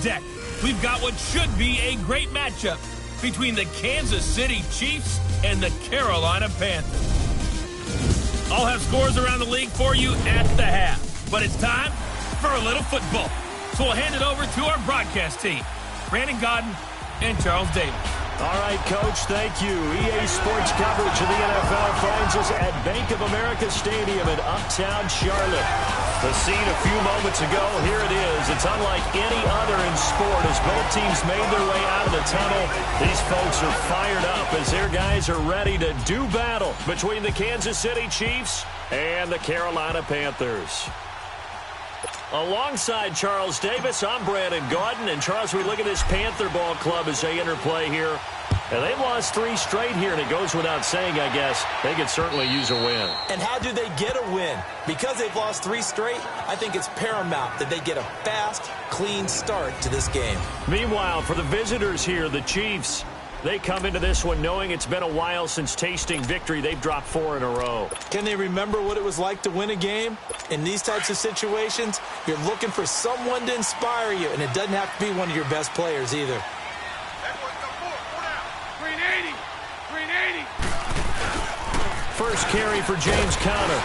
deck, we've got what should be a great matchup between the Kansas City Chiefs and the Carolina Panthers. I'll have scores around the league for you at the half, but it's time for a little football. So we'll hand it over to our broadcast team, Brandon Godden and Charles Davis. All right, Coach, thank you. EA Sports coverage of the NFL finds us at Bank of America Stadium in Uptown Charlotte. The scene a few moments ago, here it is. It's unlike any other in sport as both teams made their way out of the tunnel. These folks are fired up as their guys are ready to do battle between the Kansas City Chiefs and the Carolina Panthers. Alongside Charles Davis, I'm Brandon Gaudin. And, Charles, we look at this Panther ball club as they interplay here. And they've lost 3 straight here, and it goes without saying, I guess, they could certainly use a win. And how do they get a win? Because they've lost 3 straight, I think it's paramount that they get a fast, clean start to this game. Meanwhile, for the visitors here, the Chiefs, they come into this one knowing it's been a while since tasting victory. They've dropped 4 in a row. Can they remember what it was like to win a game? In these types of situations, you're looking for someone to inspire you, and it doesn't have to be one of your best players either. First carry for James Conner.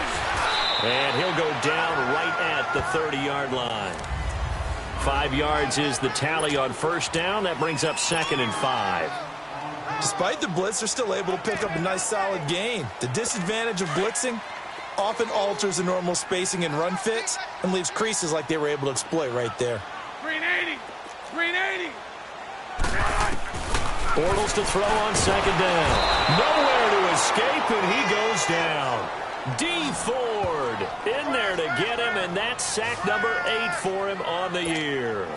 And he'll go down right at the 30-yard line. 5 yards is the tally on first down. That brings up 2nd and 5. Despite the blitz, they're still able to pick up a nice solid gain. The disadvantage of blitzing often alters the normal spacing and run fits and leaves creases like they were able to exploit right there. 380. Bortles to throw on 2nd down. Nowhere to escape, and he goes down. D. Ford in there to get him, and that's sack number 8 for him on the year.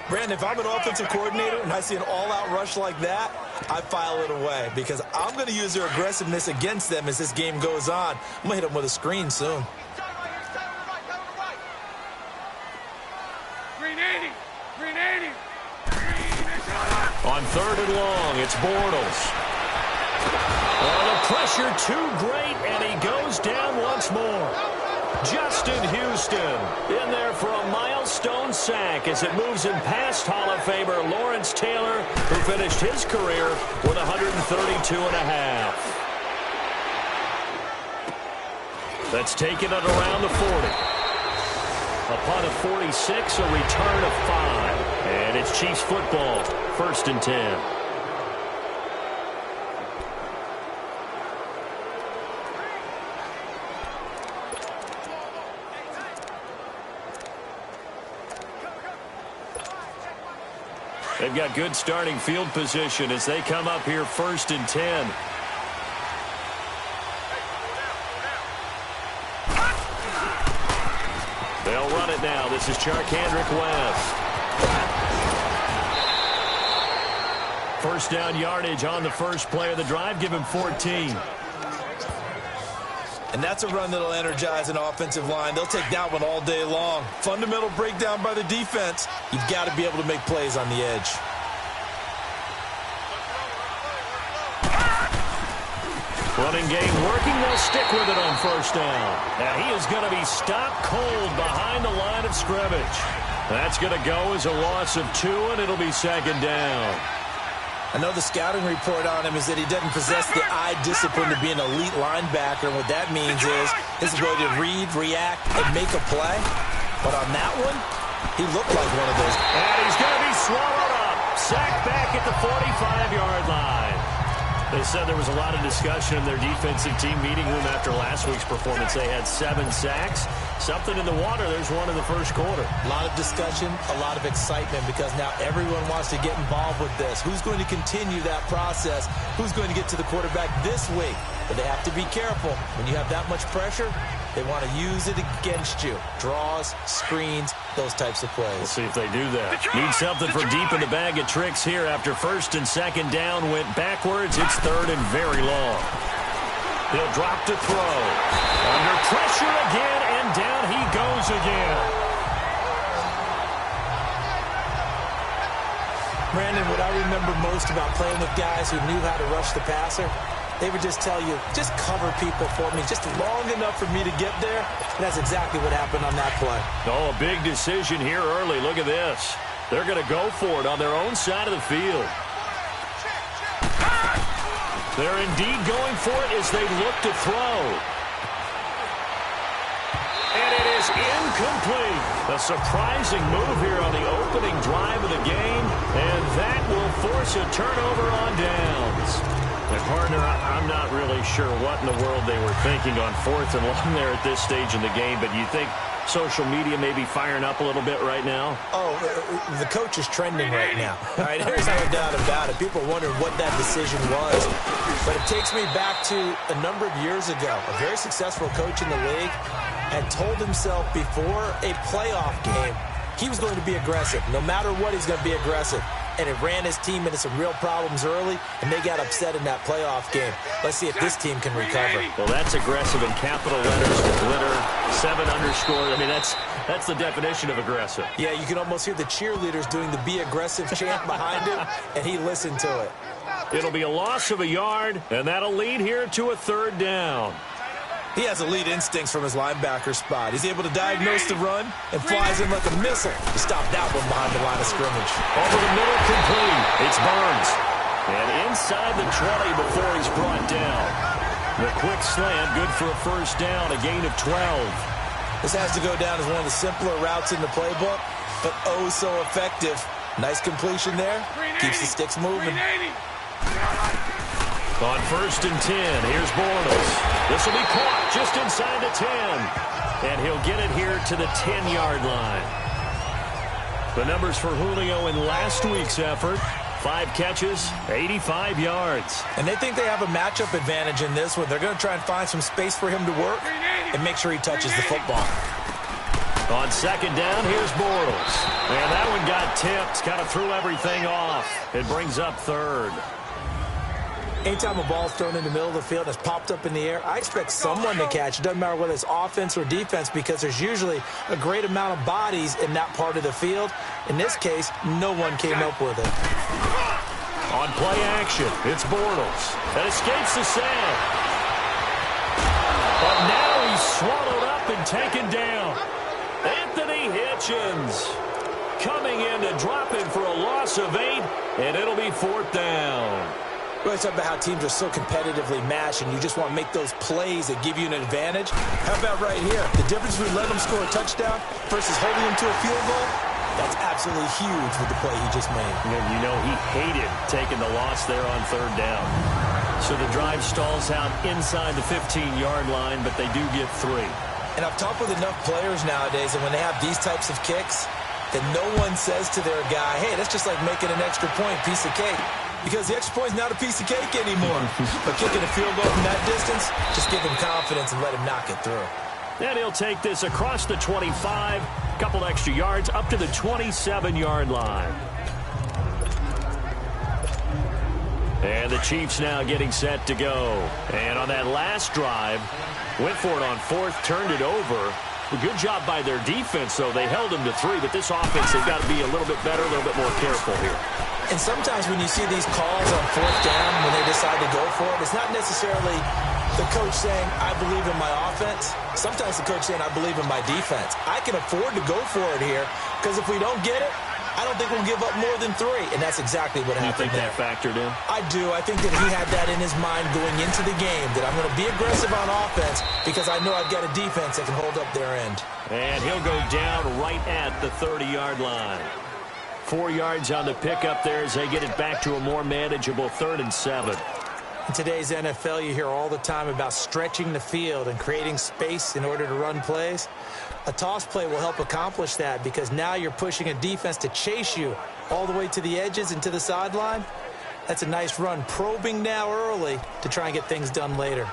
Brandon, if I'm an offensive coordinator and I see an all-out rush like that, I file it away because I'm going to use their aggressiveness against them as this game goes on. I'm going to hit them with a screen soon. 380. On 3rd and long, it's Bortles. Oh, the pressure too great, and he goes down once more. Justin Houston in there for a milestone sack as it moves him past Hall of Famer Lawrence Taylor, who finished his career with 132 and a half. That's taken it around the 40. Upon a 46, a return of 5. And it's Chiefs football, 1st and 10. They've got good starting field position as they come up here 1st and 10. They'll run it now. This is Charkandrick West. 1st down yardage on the first play of the drive. Give him 14. And that's a run that'll energize an offensive line. They'll take that one all day long. Fundamental breakdown by the defense. You've got to be able to make plays on the edge. Running game working. They'll stick with it on 1st down. Now he is going to be stopped cold behind the line of scrimmage. That's going to go as a loss of 2, and it'll be 2nd down. I know the scouting report on him is that he doesn't possess the eye discipline to be an elite linebacker. And what that means is his ability to read, react, and make a play. But on that one, he looked like one of those. And he's going to be swallowed up. Sacked back at the 45-yard line. They said there was a lot of discussion in their defensive team meeting room after last week's performance. They had 7 sacks. Something in the water. There's one in the first quarter. A lot of discussion, a lot of excitement because now everyone wants to get involved with this. Who's going to continue that process? Who's going to get to the quarterback this week? But they have to be careful. When you have that much pressure, they want to use it against you. Draws, screens, those types of plays. We'll see if they do that. Need something for deep in the bag of tricks here after 1st and 2nd down went backwards. It's 3rd and very long. He'll drop to throw. Under pressure again, and down he goes again. Brandon, what I remember most about playing with guys who knew how to rush the passer, they would just tell you, just cover people for me, just long enough for me to get there. And that's exactly what happened on that play. Oh, a big decision here early. Look at this. They're going to go for it on their own side of the field. They're indeed going for it as they look to throw. And it is incomplete. A surprising move here on the opening drive of the game, and that will force a turnover on downs. And partner, I'm not really sure what in the world they were thinking on 4th and long there at this stage in the game, but you think social media may be firing up a little bit right now? Oh, the coach is trending right now. All right, there's no doubt about it. People are wondering what that decision was. But it takes me back to a number of years ago. A very successful coach in the league had told himself before a playoff game he was going to be aggressive. No matter what, he's going to be aggressive. And it ran his team into some real problems early, and they got upset in that playoff game. Let's see if this team can recover. Well, that's aggressive in capital letters with glitter, 7 underscore. I mean, that's the definition of aggressive. Yeah, you can almost hear the cheerleaders doing the be aggressive chant behind him, and he listened to it. It'll be a loss of a yard, and that'll lead here to a 3rd down. He has elite instincts from his linebacker spot. He's able to diagnose the run and flies in like a missile to stop that one behind the line of scrimmage. Over the middle, complete. It's Burns. And inside the 20 before he's brought down. The quick slant, good for a 1st down, a gain of 12. This has to go down as one of the simpler routes in the playbook, but oh so effective. Nice completion there. Keeps the sticks moving. On 1st and 10, here's Bortles. This will be caught just inside the 10. And he'll get it here to the 10-yard line. The numbers for Julio in last week's effort: 5 catches, 85 yards. And they think they have a matchup advantage in this one. They're going to try and find some space for him to work and make sure he touches the football. On 2nd down, here's Bortles. And that one got tipped, kind of threw everything off. It brings up 3rd. Anytime a ball's thrown in the middle of the field and it's popped up in the air, I expect someone to catch. It doesn't matter whether it's offense or defense, because there's usually a great amount of bodies in that part of the field. In this case, no one came up with it. On play action, it's Bortles. That escapes the sack. But now he's swallowed up and taken down. Anthony Hitchens coming in to drop him for a loss of 8, and it'll be 4th down. We always talk about how teams are so competitively matched, and you just want to make those plays that give you an advantage. How about right here? The difference between letting them score a touchdown versus holding them to a field goal, that's absolutely huge with the play he just made. And you know he hated taking the loss there on 3rd down. So the drive stalls out inside the 15-yard line, but they do get 3. And I've talked with enough players nowadays, and when they have these types of kicks, that no one says to their guy, hey, that's just like making an extra point, piece of cake. Because the extra point is not a piece of cake anymore. But kicking a field goal from that distance, just give him confidence and let him knock it through. And he'll take this across the 25, couple extra yards, up to the 27-yard line. And the Chiefs now getting set to go. And on that last drive, went for it on 4th, turned it over. A good job by their defense, though. They held them to 3, but this offense, they've got to be a little bit better, a little bit more careful here. And sometimes when you see these calls on 4th down, when they decide to go for it, it's not necessarily the coach saying, I believe in my offense. Sometimes the coach saying, I believe in my defense. I can afford to go for it here, because if we don't get it, I don't think we'll give up more than 3. And that's exactly what happened there. You think that factored in? I do. I think that he had that in his mind going into the game, that I'm going to be aggressive on offense because I know I've got a defense that can hold up their end. And he'll go down right at the 30-yard line. 4 yards on the pickup there as they get it back to a more manageable 3rd and 7. In today's NFL, you hear all the time about stretching the field and creating space in order to run plays. A toss play will help accomplish that, because now you're pushing a defense to chase you all the way to the edges and to the sideline. That's a nice run, probing now early to try and get things done later.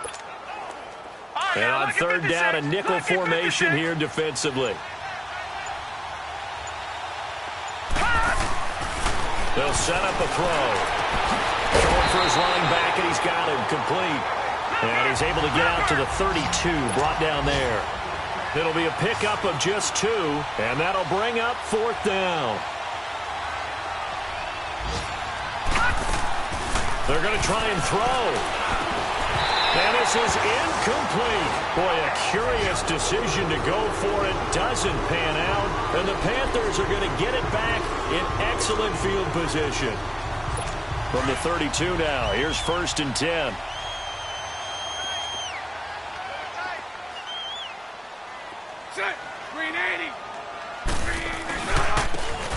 And on 3rd down, a nickel formation here defensively. They'll set up a throw. Throwing for his running back, and he's got him complete. And he's able to get out to the 32, brought down there. It'll be a pickup of just 2, and that'll bring up 4th down. They're going to try and throw. And this is incomplete. Boy, a curious decision to go for it. Doesn't pan out. And the Panthers are going to get it back in excellent field position. From the 32 now, here's 1st and 10. Set. Green 80.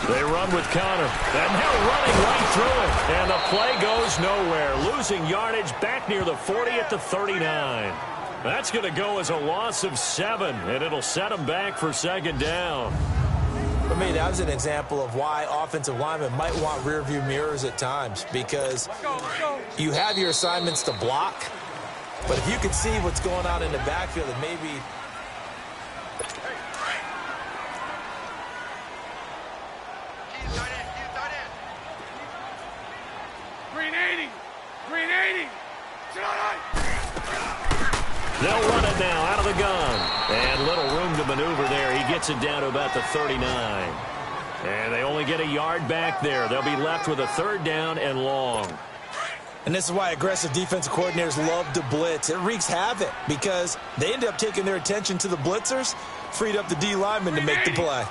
They run with Connor, and they're running right through it. And the play goes nowhere, losing yardage back near the 40 at the 39. That's going to go as a loss of 7, and it'll set them back for 2nd down. For me, that was an example of why offensive linemen might want rearview mirrors at times, because you have your assignments to block, but if you can see what's going on in the backfield, and maybe Green 80. Green 80. They'll run it now out of the gun. And little room to maneuver there. He gets it down to about the 39. And they only get a yard back there. They'll be left with a 3rd down and long. And this is why aggressive defensive coordinators love to blitz. It wreaks havoc because they end up taking their attention to the blitzers, freed up the D lineman to make the play.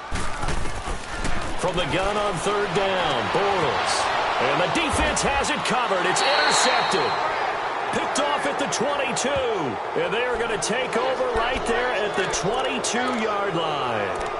From the gun on 3rd down, Bortles. And the defense has it covered. It's intercepted. Picked off at the 22. And they are going to take over right there at the 22-yard line.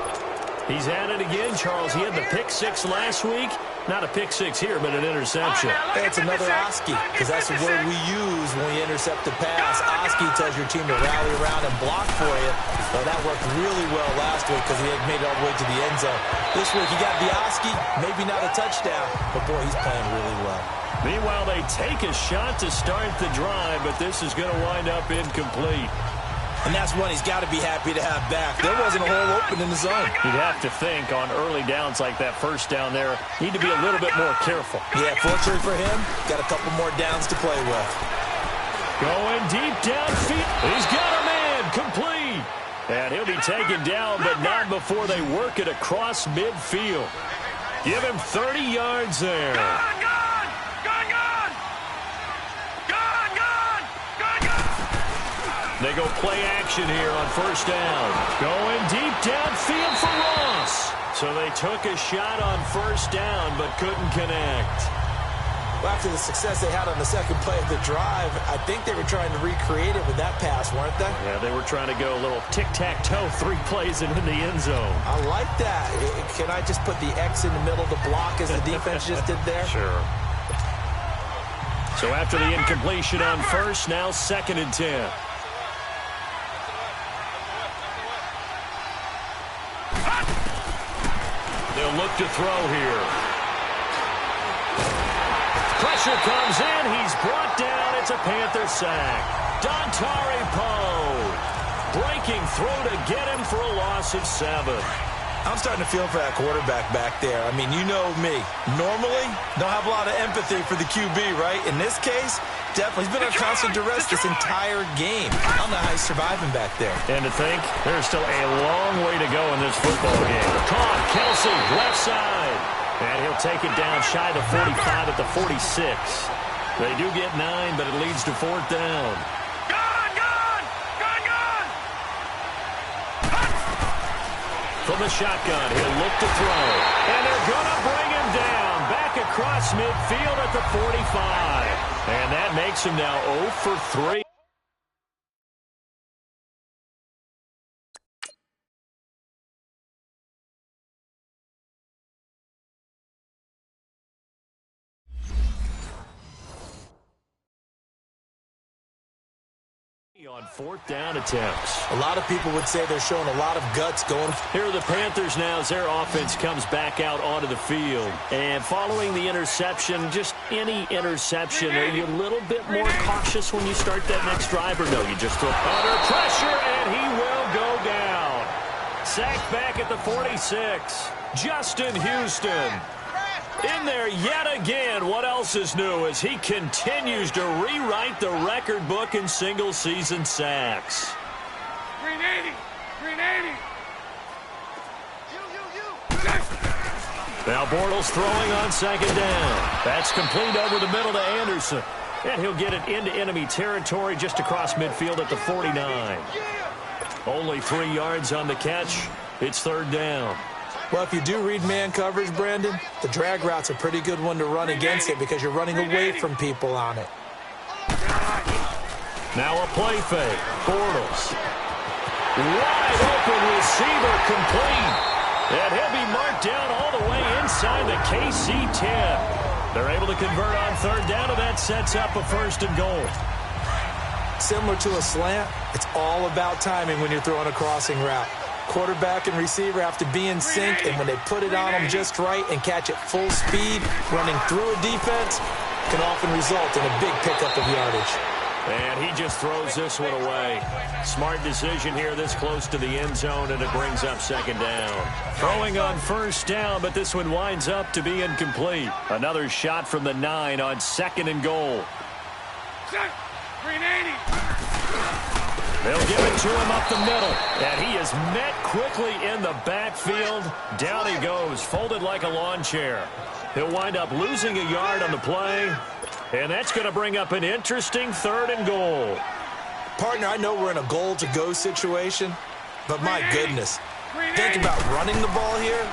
He's at it again, Charles. He had the pick 6 last week. Not a pick 6 here, but an interception. It's another Oski, because that's the word we use when we intercept the pass. Oski tells your team to rally around and block for you. Well, that worked really well last week because he had made it all the way to the end zone. This week, he got the Oski, maybe not a touchdown, but boy, he's playing really well. Meanwhile, they take a shot to start the drive, but this is going to wind up incomplete. And that's one he's got to be happy to have back. There wasn't a hole open in the zone. You'd have to think on early downs like that, 1st down there, need to be a little bit more careful. Yeah, fortunately for him, got a couple more downs to play with. Going deep downfield. He's got a man complete. And he'll be taken down, but not before they work it across midfield. Give him 30 yards there. They go play action here on 1st down. Going deep downfield for Ross. So they took a shot on 1st down, but couldn't connect. Well, after the success they had on the 2nd play of the drive, I think they were trying to recreate it with that pass, weren't they? Yeah, they were trying to go a little tic-tac-toe, 3 plays and in the end zone. I like that. Can I just put the X in the middle of the block as the defense just did there? Sure. So after the incompletion on 1st, now 2nd and 10. They'll look to throw here. Pressure comes in. He's brought down. It's a Panther sack. Dontari Poe breaking through to get him for a loss of 7. I'm starting to feel for that quarterback back there. I mean, you know me. Normally, don't have a lot of empathy for the QB, right? In this case, definitely he's been on constant duress this entire game. I don't know how he's surviving back there. And to think, there's still a long way to go in this football game. Caught, Kelsey, left side. And he'll take it down shy of 45 at the 46. They do get 9, but it leads to 4th down. From the shotgun, he'll look to throw. And they're going to bring him down. Back across midfield at the 45. And that makes him now 0 for 3. On 4th down attempts. A lot of people would say they're showing a lot of guts going. Here are the Panthers now as their offense comes back out onto the field. And following the interception, just any interception, are you a little bit more cautious when you start that next drive, or no, you just throw under pressure, and he will go down. Sacked back at the 46. Justin Houston in there yet again. What else is new as he continues to rewrite the record book in single-season sacks. Green 80. Green 80. Now Bortles throwing on 2nd down. That's complete over the middle to Anderson. And he'll get it into enemy territory just across midfield at the 49. Only 3 yards on the catch. It's third down. Well, if you do read man coverage, Brandon, the drag route's a pretty good one to run against it because you're running away from people on it. Now a play fake. Bortles. Wide open receiver complete. And he'll be marked down all the way inside the KC 10. They're able to convert on third down, and that sets up a first and goal. Similar to a slant, it's all about timing when you're throwing a crossing route. Quarterback and receiver have to be in sync, and when they put it on them just right and catch it full speed, running through a defense can often result in a big pickup of yardage. And he just throws this one away. Smart decision here this close to the end zone, and it brings up second down. Throwing on first down, but this one winds up to be incomplete. Another shot from the 9 on second and goal. Set. 380. They'll give it to him up the middle. And he is met quickly in the backfield. Down he goes, folded like a lawn chair. He'll wind up losing a yard on the play. And that's going to bring up an interesting third and goal. Partner, I know we're in a goal-to-go situation, but my goodness. Think about running the ball here.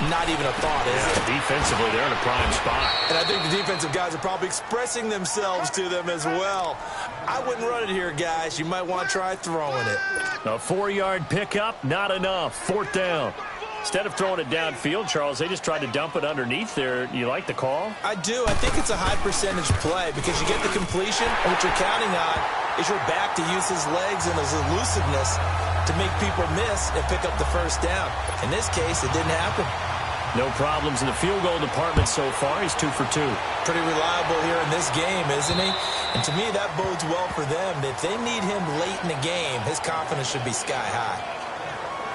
Not even a thought, is it? Defensively, they're in a prime spot. And I think the defensive guys are probably expressing themselves to them as well. I wouldn't run it here, guys. You might want to try throwing it. A 4-yard pickup, not enough. Fourth down. Instead of throwing it downfield, Charles, they just tried to dump it underneath there. You like the call? I do. I think it's a high-percentage play because you get the completion, and what you're counting on is your back to use his legs and his elusiveness to make people miss and pick up the first down. In this case, it didn't happen. No problems in the field goal department so far. He's 2 for 2. Pretty reliable here in this game, isn't he? And to me, that bodes well for them. If they need him late in the game, his confidence should be sky high.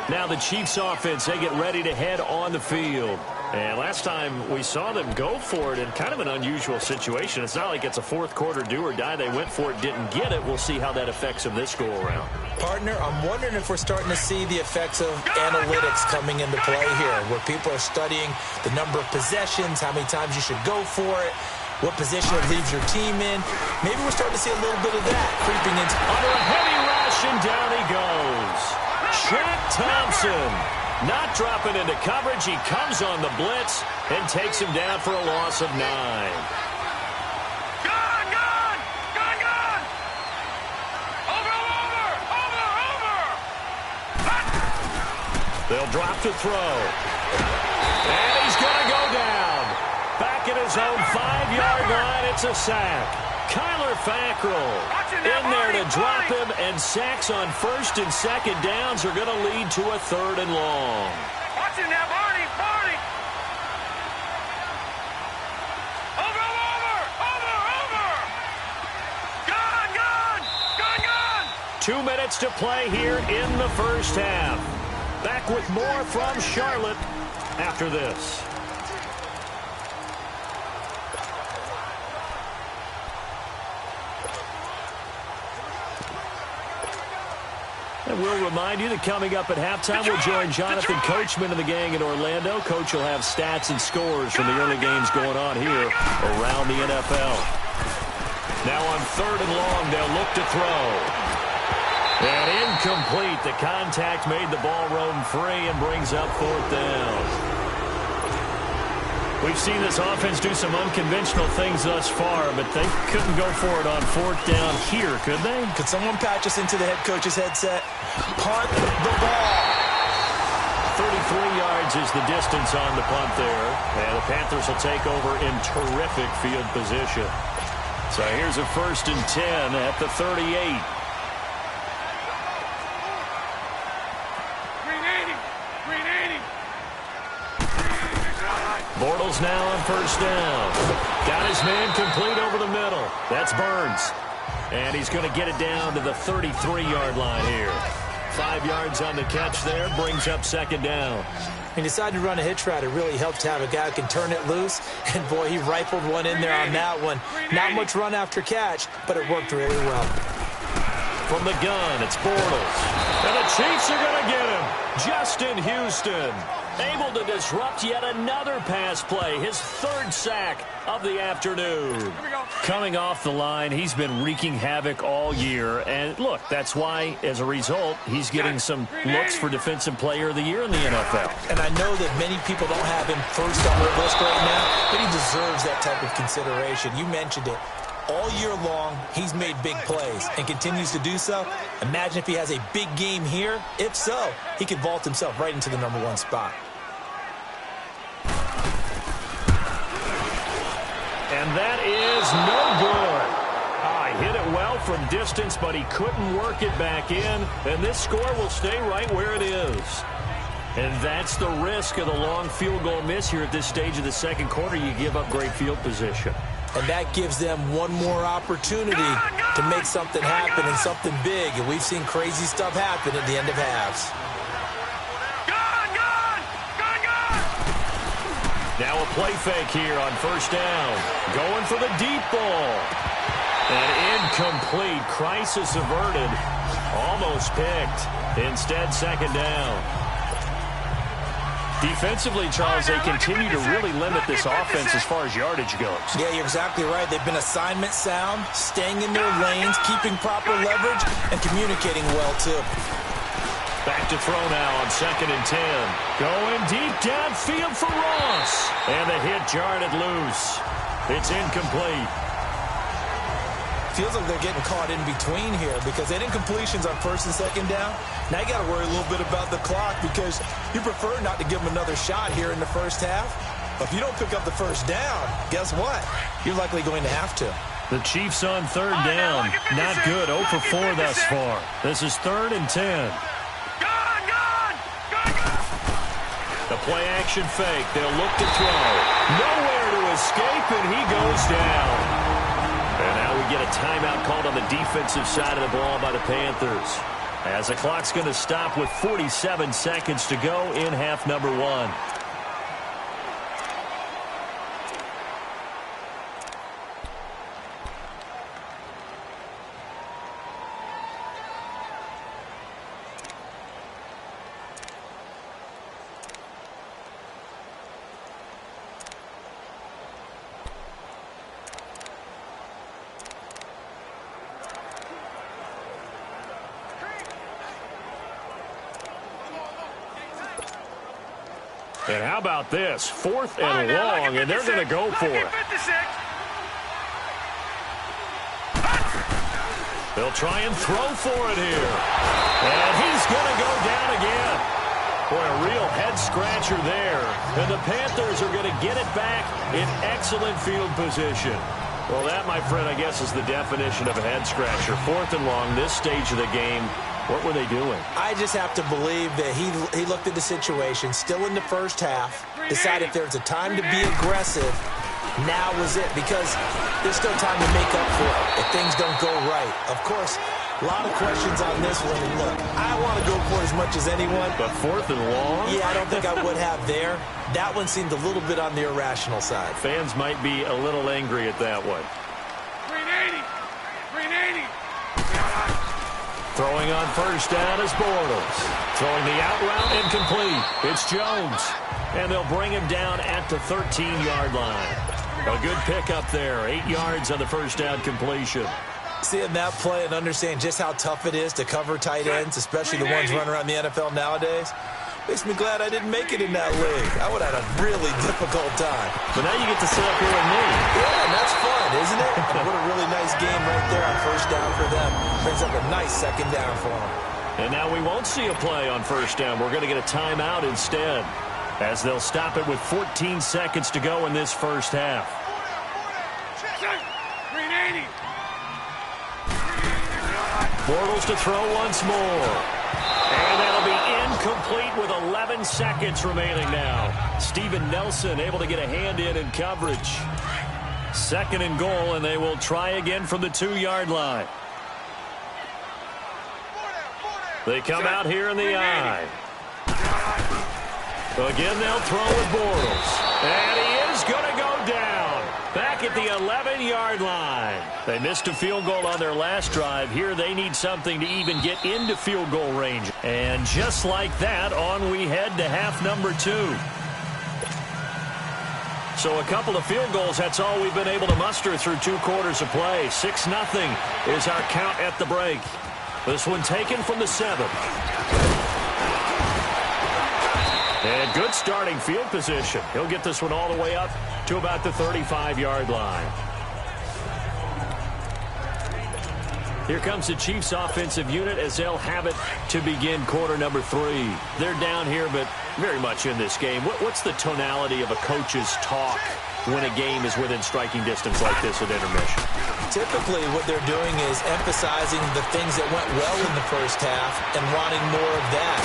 Now the Chiefs offense, they get ready to head on the field. And last time we saw them go for it in kind of an unusual situation. It's not like it's a fourth quarter do or die. They went for it, didn't get it. We'll see how that affects them this go-around. Partner, I'm wondering if we're starting to see the effects of analytics coming into play here, where people are studying the number of possessions, how many times you should go for it, what position it leaves your team in. Maybe we're starting to see a little bit of that creeping into under a heavy rush, and down he goes. Shaq Thompson not dropping into coverage. He comes on the blitz and takes him down for a loss of 9. They'll drop to throw. And he's going to go down. Back at his own 5-yard line, it's a sack. Kyler Fackrell in there to drop him, and sacks on first and second downs are going to lead to a third and long. Watching that, Barney. Gone. 2 minutes to play here in the first half. Back with more from Charlotte after this. And we'll remind you that coming up at halftime, we'll join Jonathan Coachman and the gang in Orlando. Coach will have stats and scores from the early games going on here around the NFL. Now on third and long, they'll look to throw. And incomplete. The contact made the ball roam free and brings up fourth down. We've seen this offense do some unconventional things thus far, but they couldn't go for it on fourth down here, could they? Could someone patch us into the head coach's headset? Punt the ball. 33 yards is the distance on the punt there. And the Panthers will take over in terrific field position. So here's a 1st and 10 at the 38. Bortles now on first down. Got his man complete over the middle. That's Burns. And he's going to get it down to the 33-yard line here. 5 yards on the catch there. Brings up second down. He decided to run a hitch route. It really helped to have a guy who can turn it loose. And, boy, he rifled one in there on that one. Not much run after catch, but it worked really well. From the gun, it's Bortles. And the Chiefs are going to get him. Justin Houston able to disrupt yet another pass play, his third sack of the afternoon. Coming off the line, he's been wreaking havoc all year. And look, that's why, as a result, he's getting some looks for Defensive Player of the Year in the NFL. And I know that many people don't have him first on their list right now, but he deserves that type of consideration. You mentioned it. All year long, he's made big plays and continues to do so. Imagine if he has a big game here. If so, he could vault himself right into the #1 spot. And that is no good. He hit it well from distance, but he couldn't work it back in. And this score will stay right where it is. And that's the risk of the long field goal miss here at this stage of the second quarter. You give up great field position. And that gives them one more opportunity to make something happen and something big. And we've seen crazy stuff happen at the end of halves. Now a play fake here on first down. Going for the deep ball. And incomplete. Crisis averted. Almost picked. Instead, second down. Defensively, Charles, they continue to really limit this offense as far as yardage goes. Yeah, you're exactly right. They've been assignment sound, staying in their lanes, keeping proper leverage, and communicating well, too. Back to throw now on 2nd and 10. Going deep downfield for Ross. And the hit jarred it loose. It's incomplete. Feels like they're getting caught in between here because they didn't completions on 1st and 2nd down. Now you got to worry a little bit about the clock because you prefer not to give them another shot here in the first half. But if you don't pick up the first down, guess what? You're likely going to have to. The Chiefs on 3rd down. Not good. 0 for 4 thus far. This is 3rd and 10. The play action fake. They'll look to throw. Nowhere to escape, and he goes down. And now we get a timeout called on the defensive side of the ball by the Panthers. As the clock's going to stop with 47 seconds to go in half number 1. And how about this? 4th and long, and they're going to go for it. They'll try and throw for it here. And he's going to go down again. Boy, a real head-scratcher there. And the Panthers are going to get it back in excellent field position. Well, that, my friend, I guess is the definition of a head-scratcher. 4th and long, this stage of the game. What were they doing? I just have to believe that he looked at the situation, still in the first half, decided if there's a time to be aggressive, now was it, because there's still time to make up for it if things don't go right. Of course, a lot of questions on this one. And look, I want to go for it as much as anyone. But 4th and long? Yeah, I don't think I would have there. That one seemed a little bit on the irrational side. Fans might be a little angry at that one. 380. Throwing on first down is Bortles. Throwing the out route incomplete. It's Jones. And they'll bring him down at the 13-yard line. A good pickup there. 8 yards on the first down completion. Seeing that play and understand just how tough it is to cover tight ends, especially the ones running around the NFL nowadays, makes me glad I didn't make it in that league. I would have had a really difficult time. But now you get to sit up here with me. Yeah, and that's fun, isn't it? And what a really nice game right there on first down for them. Brings up a nice second down for them. And now we won't see a play on first down. We're going to get a timeout instead, as they'll stop it with 14 seconds to go in this first half. 380. Bortles to throw once more. And that'll be incomplete with 11 seconds remaining now. Steven Nelson able to get a hand in coverage. 2nd and goal, and they will try again from the 2-yard line. They come out here in the I. Again, they'll throw with Bortles. And he is going to go down. Back at the 11-yard line. They missed a field goal on their last drive. Here they need something to even get into field goal range. And just like that, on we head to half number 2. So a couple of field goals, that's all we've been able to muster through 2 quarters of play. 6-0 is our count at the break. This one taken from the 7. And good starting field position. He'll get this one all the way up to about the 35-yard line. Here comes the Chiefs offensive unit as they'll have it to begin quarter number 3. They're down here, but very much in this game. What's the tonality of a coach's talk when a game is within striking distance like this at intermission? Typically, what they're doing is emphasizing the things that went well in the first half and wanting more of that.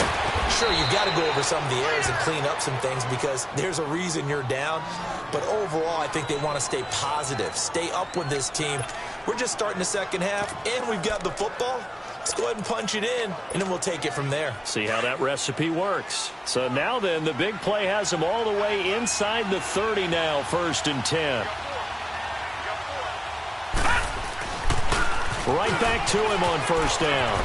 Sure, you've got to go over some of the errors and clean up some things because there's a reason you're down. But overall, I think they want to stay positive, stay up with this team. We're just starting the second half, and we've got the football. Let's go ahead and punch it in, and then we'll take it from there. See how that recipe works. So now then, the big play has them all the way inside the 30 now, 1st and 10. Right back to him on 1st down.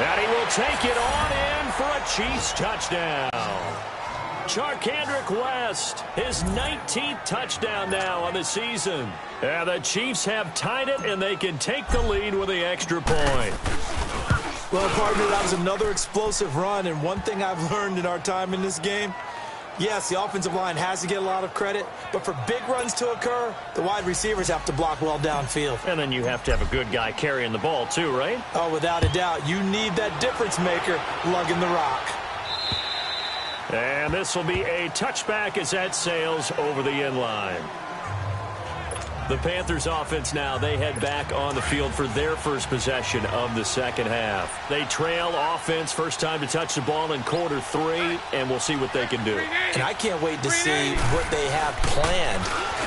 And he will take it on in for a Chiefs touchdown. Charkandrick West, his 19th touchdown now on the season. And the Chiefs have tied it, and they can take the lead with the extra point. Well, partner, that was another explosive run, and one thing I've learned in our time in this game, yes, the offensive line has to get a lot of credit, but for big runs to occur, the wide receivers have to block well downfield. And then you have to have a good guy carrying the ball too, right? Oh, without a doubt. You need that difference maker lugging the rock. And this will be a touchback as that sails over the end line. The Panthers offense now, they head back on the field for their first possession of the second half. They trail offense, first time to touch the ball in quarter 3, and we'll see what they can do. And I can't wait to see what they have planned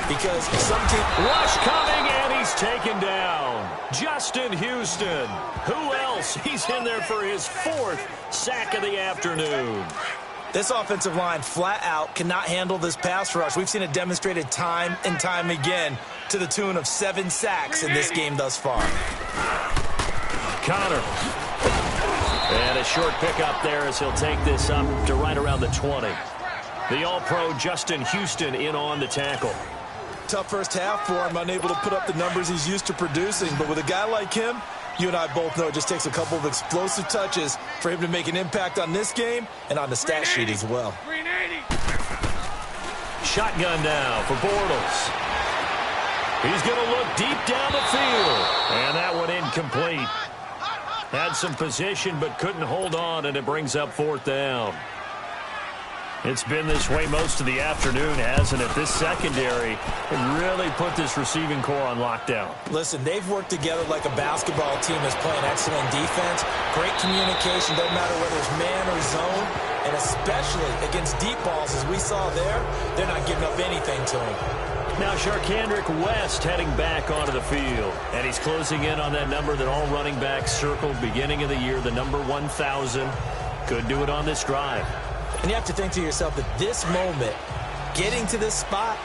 because some team... Rush coming, and he's taken down. Justin Houston. Who else? He's in there for his 4th sack of the afternoon. This offensive line flat out cannot handle this pass rush. We've seen it demonstrated time and time again to the tune of 7 sacks in this game thus far. Connor. And a short pickup there as he'll take this up to right around the 20. The All-Pro Justin Houston in on the tackle. Tough first half for him, unable to put up the numbers he's used to producing. But with a guy like him, you and I both know it just takes a couple of explosive touches for him to make an impact on this game and on the stat sheet as well. Shotgun now for Bortles. He's going to look deep down the field. And that one incomplete. Had some position but couldn't hold on, and it brings up 4th down. It's been this way most of the afternoon, hasn't it? This secondary really put this receiving core on lockdown. Listen, they've worked together like a basketball team that's playing excellent defense. Great communication, doesn't matter whether it's man or zone. And especially against deep balls, as we saw there, they're not giving up anything to him. Now Charkandrick West heading back onto the field. And he's closing in on that number that all running backs circled beginning of the year, the number 1,000. Could do it on this drive. And you have to think to yourself that this moment, getting to this spot,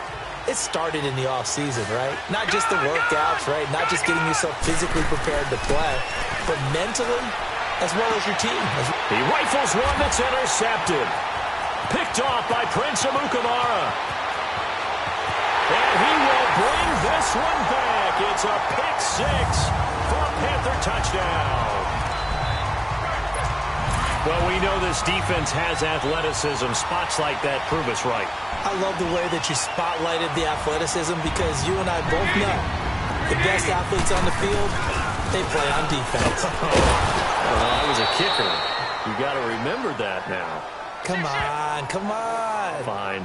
it started in the offseason, right? Not just the workouts, right? Not just getting yourself physically prepared to play, but mentally as well as your team. He rifles one that's intercepted. Picked off by Prince Amukamara. And he will bring this one back. It's a pick 6 for a Panther touchdown. Well, we know this defense has athleticism. Spots like that prove us right. I love the way that you spotlighted the athleticism because you and I both know the best athletes on the field, they play on defense. Well, I was a kicker. You got to remember that now. Come on, come on. Fine.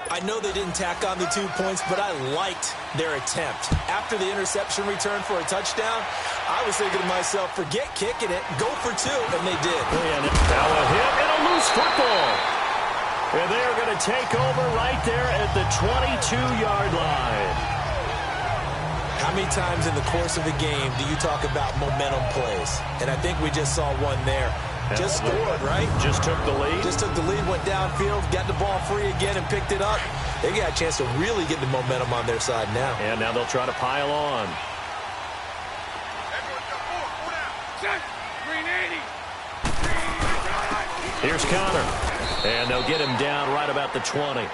I know they didn't tack on the 2 points, but I liked their attempt. After the interception return for a touchdown, I was thinking to myself, forget kicking it, go for 2, and they did. And now a hit and a loose football. And they are going to take over right there at the 22-yard line. How many times in the course of a game do you talk about momentum plays? And I think we just saw one there. Just scored, right? Just took the lead. Just took the lead, went downfield, got the ball free again, and picked it up. They got a chance to really get the momentum on their side now. And now they'll try to pile on. Here's Connor. And they'll get him down right about the 20.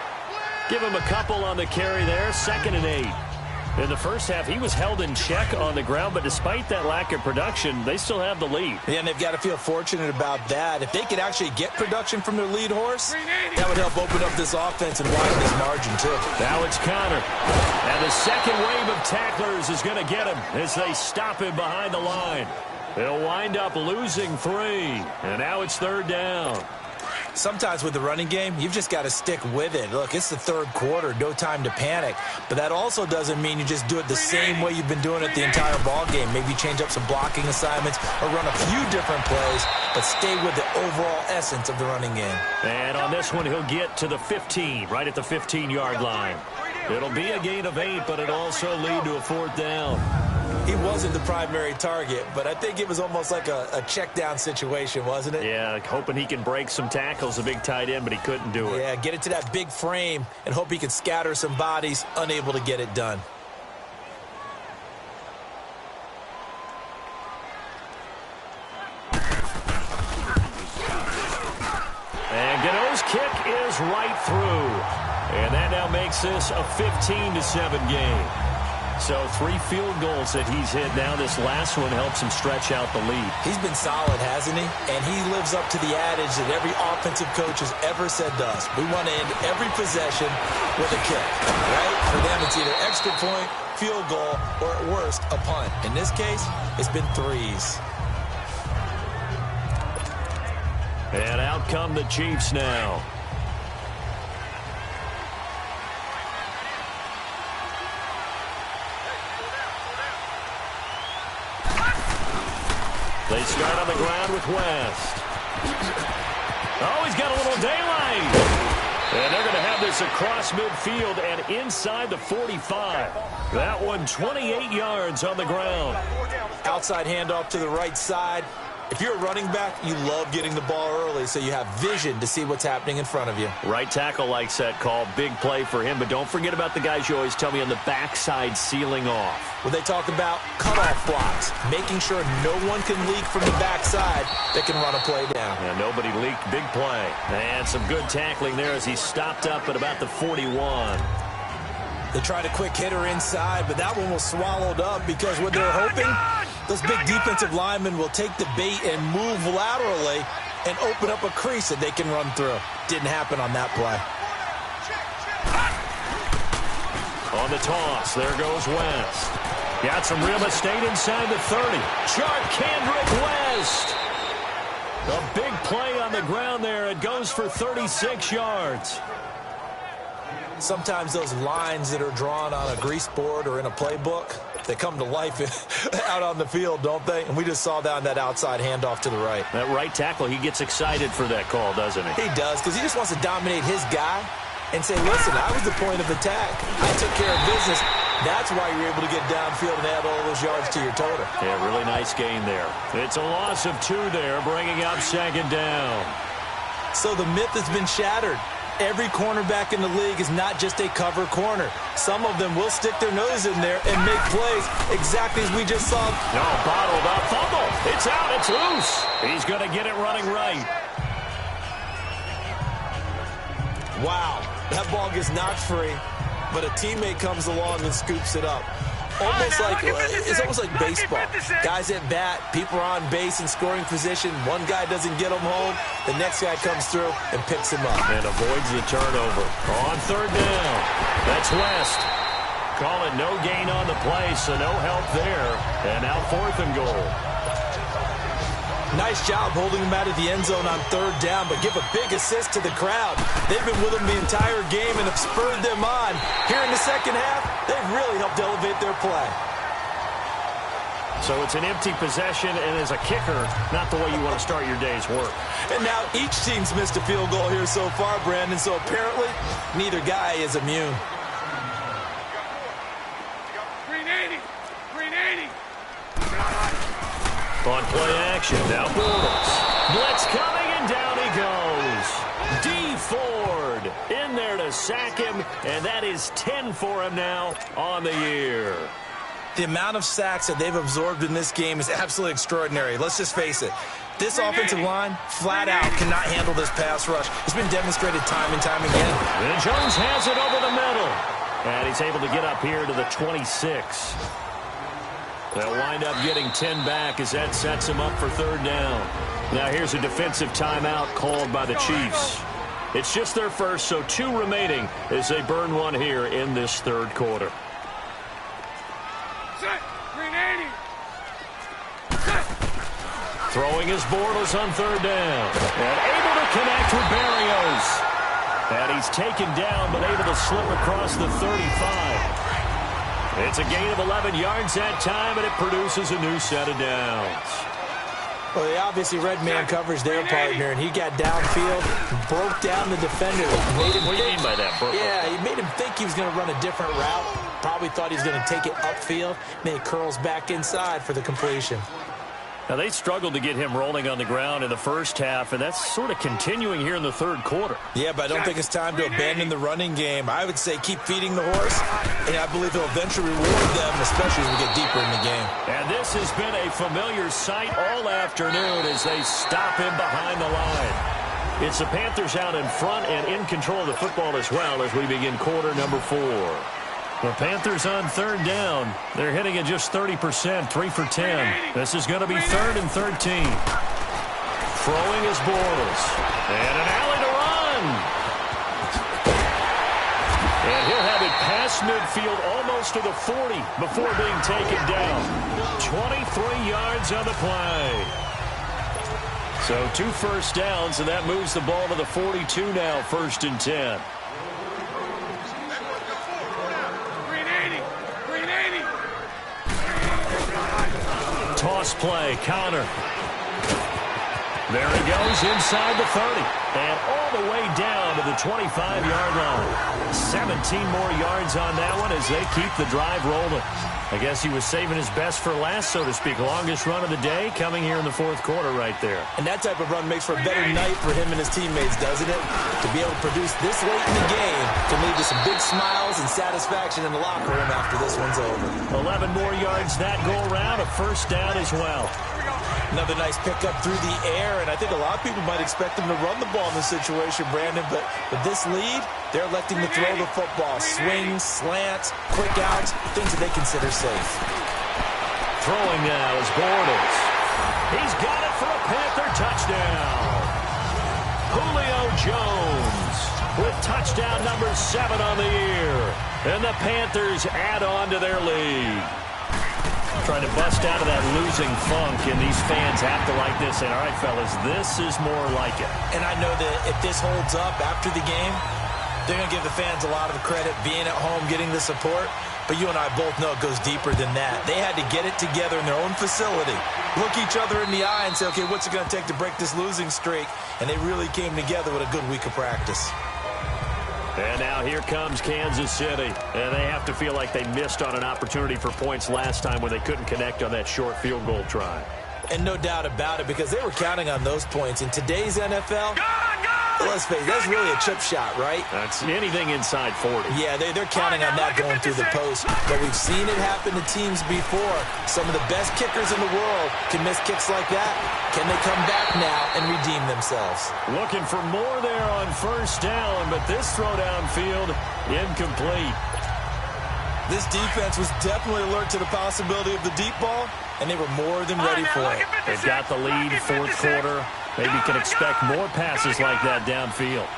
Give him a couple on the carry there, 2nd and 8. In the first half, he was held in check on the ground, but despite that lack of production, they still have the lead. Yeah, and they've got to feel fortunate about that. If they could actually get production from their lead horse, that would help open up this offense and widen this margin, too. Now it's Connor. And the second wave of tacklers is going to get him as they stop him behind the line. They'll wind up losing 3. And now it's 3rd down. Sometimes with the running game, you've just got to stick with it. Look, it's the 3rd quarter, no time to panic. But that also doesn't mean you just do it the same way you've been doing it the entire ball game. Maybe change up some blocking assignments or run a few different plays, but stay with the overall essence of the running game. And on this one, he'll get to the 15, right at the 15-yard line. It'll be a gain of 8, but it'll also lead to a 4th down. He wasn't the primary target, but I think it was almost like a check down situation, wasn't it? Yeah, hoping he can break some tackles, a big tight end, but he couldn't do it. Yeah, get it to that big frame and hope he can scatter some bodies, unable to get it done. And Gano's kick is right through. And that now makes this a 15-7 game. So 3 field goals that he's hit now. This last one helps him stretch out the lead. He's been solid, hasn't he? And he lives up to the adage that every offensive coach has ever said to us. We want to end every possession with a kick, right? For them, it's either extra point, field goal, or at worst, a punt. In this case, it's been 3s. And out come the Chiefs now. They start on the ground with West. Oh, he's got a little daylight. And they're going to have this across midfield and inside the 45. That one 28 yards on the ground. Outside handoff to the right side. If you're a running back, you love getting the ball early so you have vision to see what's happening in front of you. Right tackle likes that call. Big play for him. But don't forget about the guys you always tell me on the backside sealing off. When they talk about cutoff blocks, making sure no one can leak from the backside that can run a play down. Yeah, nobody leaked. Big play. And some good tackling there as he stopped up at about the 41. They tried a quick hitter inside, but that one was swallowed up because what they're hoping, those big defensive linemen will take the bait and move laterally and open up a crease that they can run through. Didn't happen on that play. On the toss, there goes West. Got some real estate inside the 30. Sharp Kendrick West. A big play on the ground there. It goes for 36 yards. Sometimes those lines that are drawn on a grease board or in a playbook, they come to life out on the field, don't they? And we just saw that on that outside handoff to the right. That right tackle, he gets excited for that call, doesn't he? He does, because he just wants to dominate his guy and say, listen, I was the point of attack. I took care of business. That's why you're able to get downfield and add all those yards to your total. Yeah, really nice gain there. It's a loss of 2 there, bringing up 2nd down. So the myth has been shattered. Every cornerback in the league is not just a cover corner. Some of them will stick their nose in there and make plays exactly as we just saw. No, bottled up, fumble. It's out, it's loose. He's going to get it running right. Wow, that ball gets knocked free, but a teammate comes along and scoops it up. It's almost like baseball. Guys at bat, people are on base in scoring position. One guy doesn't get him home. The next guy comes through and picks him up. And avoids the turnover. On 3rd down. That's West. Calling no gain on the play, so no help there. And now 4th and goal. Nice job holding him out of the end zone on 3rd down, but give a big assist to the crowd. They've been with him the entire game and have spurred them on. Here in the second half, they've really helped elevate their play. So it's an empty possession, and as a kicker, not the way you want to start your day's work. And now each team's missed a field goal here so far, Brandon, so apparently neither guy is immune. 380! 380! On play action, now Bortles. Blitz coming, and down he goes. D. Ford in there to sack him, and that is 10 for him now on the year. The amount of sacks that they've absorbed in this game is absolutely extraordinary. Let's just face it. This offensive line, flat out, cannot handle this pass rush. It's been demonstrated time and time again. And Jones has it over the middle. And he's able to get up here to the 26. They'll wind up getting 10 back as that sets him up for third down. Now here's a defensive timeout called by the Chiefs. It's just their first, so 2 remaining as they burn one here in this third quarter. Set. Green 80. Throwing his Bortles on third down. And able to connect with Berrios. And he's taken down, but able to slip across the 35. It's a gain of 11 yards that time, and it produces a new set of downs. Well, they obviously read man coverage their partner, and he got downfield, broke down the defender. What do you mean by that, Brooklyn? Yeah, he made him think he was going to run a different route. Probably thought he was going to take it upfield. Then he curls back inside for the completion. Now, they struggled to get him rolling on the ground in the first half, and that's sort of continuing here in the third quarter. Yeah, but I don't think it's time to abandon the running game. I would say keep feeding the horse, and I believe he'll eventually reward them, especially as we get deeper in the game. And this has been a familiar sight all afternoon as they stop him behind the line. It's the Panthers out in front and in control of the football as well as we begin quarter number 4. The Panthers on third down. They're hitting at just 30%, 3 for 10. This is going to be 3rd and 13. Throwing his Bortles. And an alley to run. And he'll have it past midfield almost to the 40 before being taken down. 23 yards on the play. So 2 first downs, and that moves the ball to the 42 now, 1st and 10. Toss play, counter. There he goes inside the 30. And all the way down to the 25-yard line. 17 more yards on that one as they keep the drive rolling. I guess he was saving his best for last, so to speak. Longest run of the day coming here in the 4th quarter right there. And that type of run makes for a better night for him and his teammates, doesn't it? To be able to produce this late in the game can lead to some big smiles and satisfaction in the locker room after this one's over. 11 more yards that go around, a first down as well. Another nice pickup through the air, and I think a lot of people might expect him to run the ball in this situation, Brandon, but with this lead, they're electing to throw the football. Swings, slants, quick outs, things that they consider safe. Throwing now is Bortles. He's got it for a Panther touchdown. Julio Jones with touchdown number 7 on the year. And the Panthers add on to their lead. Trying to bust out of that losing funk, and these fans have to like this. And all right, fellas, this is more like it. And I know that if this holds up after the game, they're going to give the fans a lot of credit being at home, getting the support. But you and I both know it goes deeper than that. They had to get it together in their own facility, look each other in the eye and say, okay, what's it going to take to break this losing streak? And they really came together with a good week of practice. And now here comes Kansas City. And they have to feel like they missed on an opportunity for points last time when they couldn't connect on that short field goal try. And no doubt about it, because they were counting on those points. In today's NFL, let's face it, that's really a chip shot, right? That's anything inside 40. Yeah, they're counting on that going through the post. But we've seen it happen to teams before. Some of the best kickers in the world can miss kicks like that. Can they come back now and redeem themselves? Looking for more there on first down, but this throw downfield incomplete. This defense was definitely alert to the possibility of the deep ball, and they were more than ready for it. They've got the lead, 4th quarter. Maybe can expect more passes like that downfield.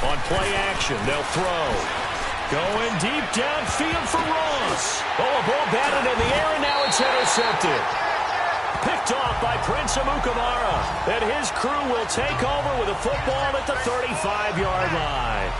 On play action, they'll throw. Going deep downfield for Ross. Oh, a ball batted in the air, and now it's intercepted. Picked off by Prince Amukamara. And his crew will take over with a football at the 35-yard line.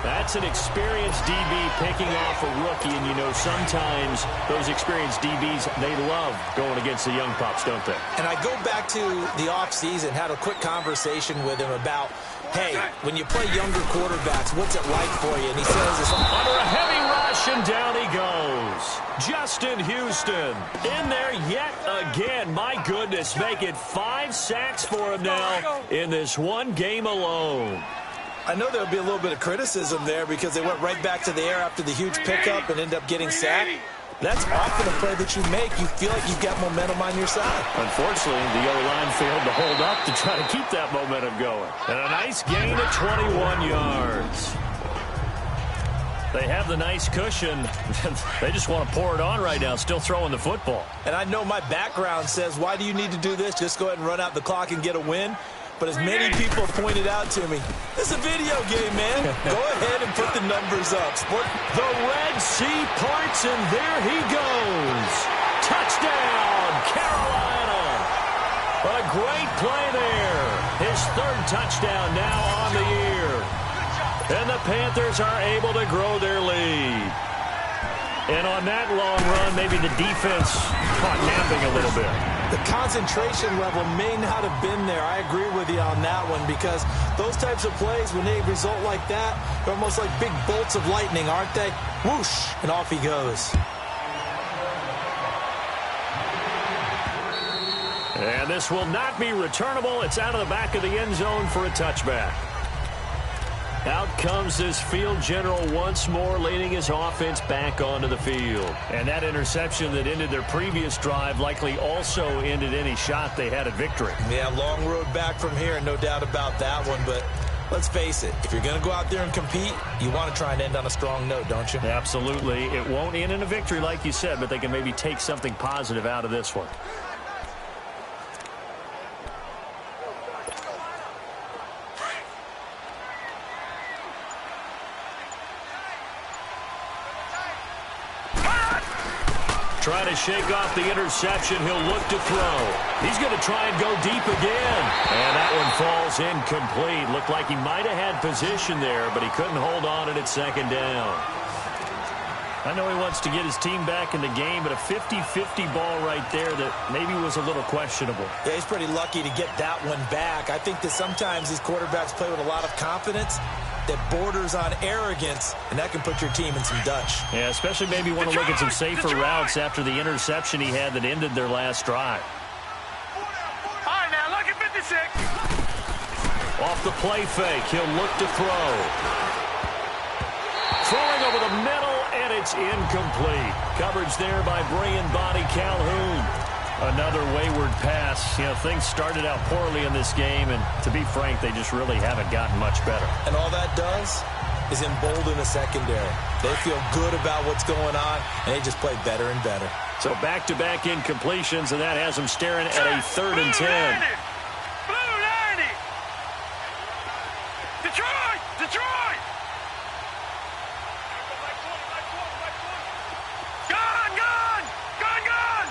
That's an experienced DB picking off a rookie, and you know sometimes those experienced DBs, they love going against the young pups, don't they? And I go back to the offseason, had a quick conversation with him about, hey, when you play younger quarterbacks, what's it like for you? And he says, it's under a heavy rush, rushing down he goes. Justin Houston in there yet again. My goodness, make it 5 sacks for him now in this one game alone. I know there'll be a little bit of criticism there because they went right back to the air after the huge pickup and ended up getting sacked. That's often a play that you make. You feel like you've got momentum on your side. Unfortunately, the O-line failed to hold up to try to keep that momentum going. And a nice gain of 21 yards. They have the nice cushion. They just want to pour it on right now, still throwing the football. And I know my background says, why do you need to do this? Just go ahead and run out the clock and get a win. But as many people have pointed out to me, it's a video game, man. Go ahead and put the numbers up. The Red Sea parts, and there he goes. Touchdown, Carolina. A great play there. His third touchdown now on the year. And the Panthers are able to grow their lead. And on that long run, maybe the defense caught napping a little bit. The concentration level may not have been there. I agree with you on that one because those types of plays, when they result like that, they're almost like big bolts of lightning, aren't they? Whoosh, and off he goes. And this will not be returnable. It's out of the back of the end zone for a touchback. Out comes this field general once more, leading his offense back onto the field. And that interception that ended their previous drive likely also ended any shot they had at victory. Yeah, long road back from here, no doubt about that one. But let's face it, if you're going to go out there and compete, you want to try and end on a strong note, don't you? Absolutely. It won't end in a victory like you said, but they can maybe take something positive out of this one. Trying to shake off the interception. He'll look to throw. He's going to try and go deep again. And that one falls incomplete. Looked like he might have had position there, but he couldn't hold on at second down. I know he wants to get his team back in the game, but a 50-50 ball right there that maybe was a little questionable. Yeah, he's pretty lucky to get that one back. I think that sometimes these quarterbacks play with a lot of confidence that borders on arrogance, and that can put your team in some Dutch. Yeah, especially maybe want to look at some safer routes after the interception he had that ended their last drive. All right, now look at 56. Off the play fake, he'll look to throw. Throwing over the middle, and it's incomplete. Coverage there by bringing body Calhoun. Another wayward pass. You know, things started out poorly in this game, and to be frank, they just really haven't gotten much better. And all that does is embolden the secondary. They feel good about what's going on, and they just play better and better. So back-to-back incompletions, and that has them staring at a 3rd and 10. Blue 90. Detroit! Detroit! Gone! Gone! Gone! Gone!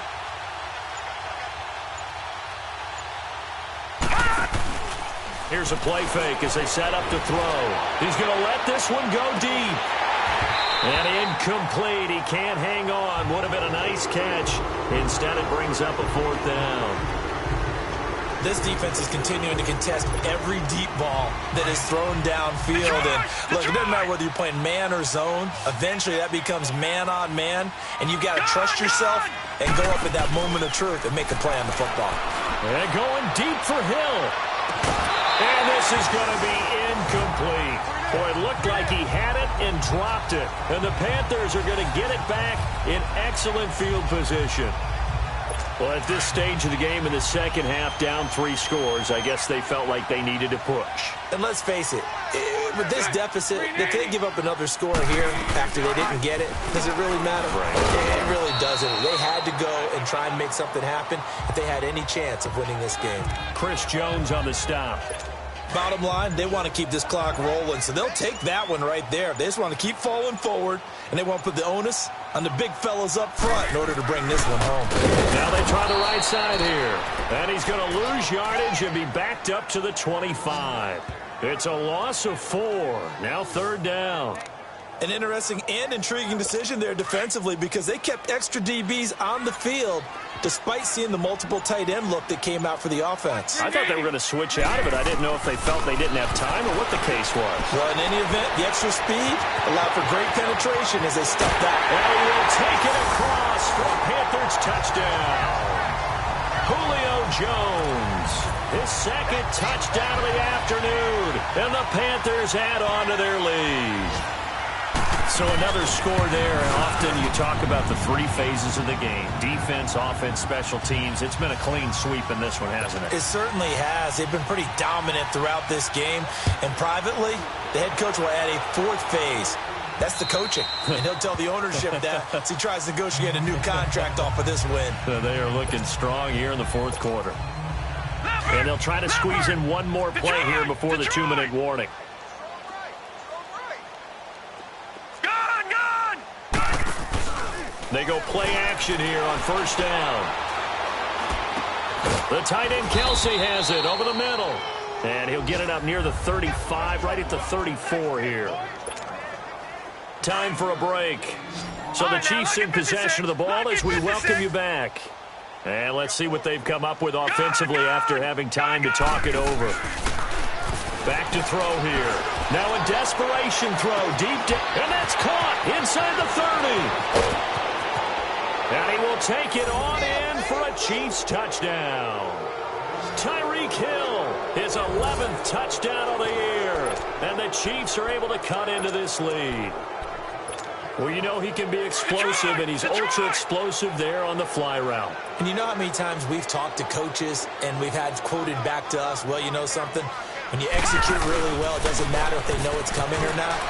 Here's a play fake as they set up to throw. He's going to let this one go deep. And incomplete. He can't hang on. Would have been a nice catch. Instead, it brings up a 4th down. This defense is continuing to contest every deep ball that is thrown downfield. And look, it doesn't matter whether you're playing man or zone. Eventually, that becomes man on man. And you've got to trust yourself and go up at that moment of truth and make a play on the football. And going deep for Hill. And this is going to be incomplete. Boy, it looked like he had it and dropped it. And the Panthers are going to get it back in excellent field position. Well, at this stage of the game in the second half, down 3 scores, I guess they felt like they needed to push. And let's face it, with this deficit, if they give up another score here after they didn't get it, does it really matter? Right. It really doesn't. They had to go and try and make something happen if they had any chance of winning this game. Chris Jones on the stop. Bottom line, they want to keep this clock rolling, so they'll take that one right there. They just want to keep falling forward, and they want to put the onus on the big fellas up front in order to bring this one home. Now they try the right side here, and he's going to lose yardage and be backed up to the 25. It's a loss of 4. Now 3rd down. An interesting and intriguing decision there defensively because they kept extra DBs on the field despite seeing the multiple tight end look that came out for the offense. I thought they were going to switch out of it. I didn't know if they felt they didn't have time or what the case was. Well, in any event, the extra speed allowed for great penetration as they stepped back. And he will take it across for a Panthers touchdown. Julio Jones, his second touchdown of the afternoon, and the Panthers add on to their lead. So another score there, and often you talk about the three phases of the game. Defense, offense, special teams. It's been a clean sweep in this one, hasn't it? It certainly has. They've been pretty dominant throughout this game. And privately, the head coach will add a fourth phase. That's the coaching. And he'll tell the ownership that as he tries to negotiate a new contract off of this win. So they are looking strong here in the fourth quarter. And they'll try to squeeze in one more play here before the 2-minute warning. They go play action here on first down. The tight end Kelsey has it over the middle. And he'll get it up near the 35, right at the 34 here. Time for a break. So the Chiefs in possession of the ball as we welcome you back. And let's see what they've come up with offensively after having time to talk it over. Back to throw here. Now a desperation throw deep down. And that's caught inside the 30. And he will take it on in for a Chiefs touchdown. Tyreek Hill, his 11th touchdown of the year. And the Chiefs are able to cut into this lead. Well, you know he can be explosive, and he's ultra-explosive there on the fly route. And you know how many times we've talked to coaches and we've had quoted back to us, well, you know something? When you execute really well, it doesn't matter if they know it's coming or not.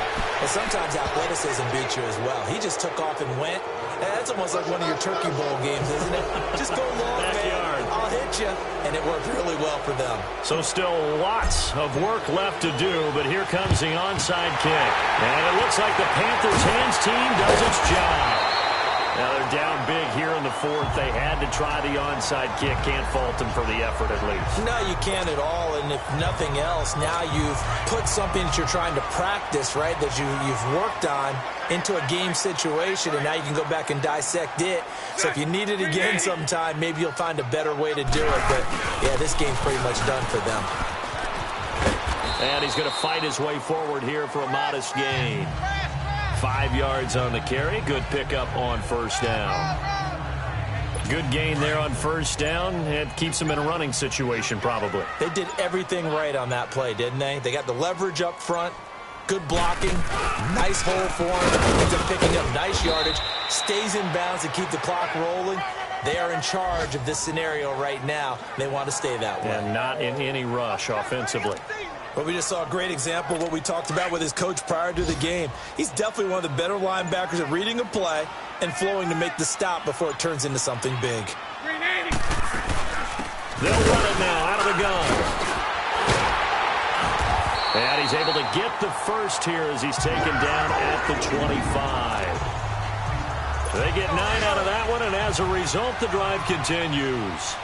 But sometimes athleticism beats you as well. He just took off and went. That's almost like one of your Turkey Bowl games, isn't it? Just go long, man. I'll hit you. And it worked really well for them. So still lots of work left to do, but here comes the onside kick. And it looks like the Panthers' hands team does its job. Now they're down big here in the fourth. They had to try the onside kick. Can't fault them for the effort at least. No, you can't at all. And if nothing else, now you've put something that you're trying to practice, right, that you've worked on into a game situation, and now you can go back and dissect it. So if you need it again sometime, maybe you'll find a better way to do it. But, yeah, this game's pretty much done for them. And he's going to fight his way forward here for a modest gain. 5 yards on the carry. Good pickup on first down. Good gain there on first down. It keeps them in a running situation probably. They did everything right on that play, didn't they? They got the leverage up front. Good blocking. Nice hole for him. Ends up picking up nice yardage. Stays in bounds to keep the clock rolling. They are in charge of this scenario right now. They want to stay that way. And not in any rush offensively. But we just saw a great example of what we talked about with his coach prior to the game. He's definitely one of the better linebackers at reading a play and flowing to make the stop before it turns into something big. They'll run it now out of the gun. And he's able to get the first here as he's taken down at the 25. They get 9 out of that one, and as a result, the drive continues.